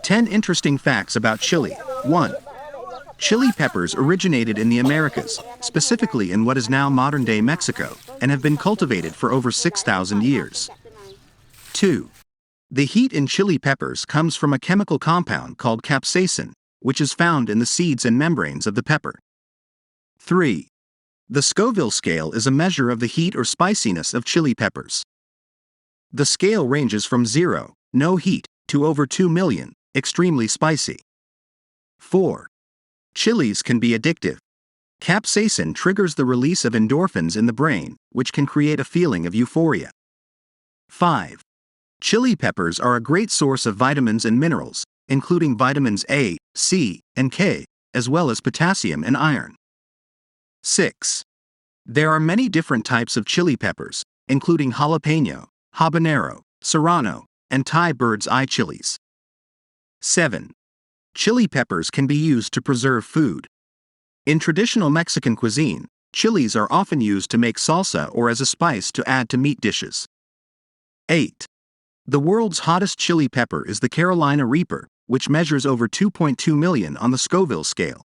10 interesting facts about chili. 1. Chili peppers originated in the Americas, specifically in what is now modern-day Mexico, and have been cultivated for over 6,000 years. 2. The heat in chili peppers comes from a chemical compound called capsaicin, which is found in the seeds and membranes of the pepper. 3. The Scoville scale is a measure of the heat or spiciness of chili peppers. The scale ranges from 0, no heat, to over 2 million, extremely spicy. 4. Chilies can be addictive. Capsaicin triggers the release of endorphins in the brain, which can create a feeling of euphoria. 5. Chili peppers are a great source of vitamins and minerals, including vitamins A, C, and K, as well as potassium and iron. 6. There are many different types of chili peppers, including jalapeno, habanero, serrano, and Thai bird's eye chilies. 7. Chili peppers can be used to preserve food. In traditional Mexican cuisine, chilies are often used to make salsa or as a spice to add to meat dishes. 8. The world's hottest chili pepper is the Carolina Reaper, which measures over 2.2 million on the Scoville scale.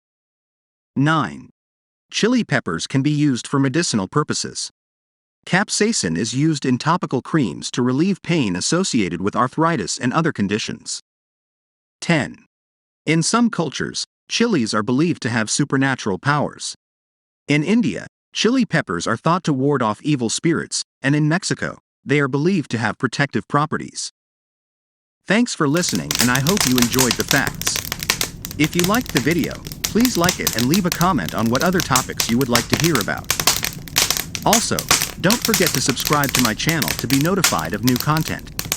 9. Chili peppers can be used for medicinal purposes. Capsaicin is used in topical creams to relieve pain associated with arthritis and other conditions. 10. In some cultures, chilies are believed to have supernatural powers. In India, chili peppers are thought to ward off evil spirits, and in Mexico, they are believed to have protective properties. Thanks for listening, and I hope you enjoyed the facts. If you liked the video, please like it and leave a comment on what other topics you would like to hear about. Also, don't forget to subscribe to my channel to be notified of new content.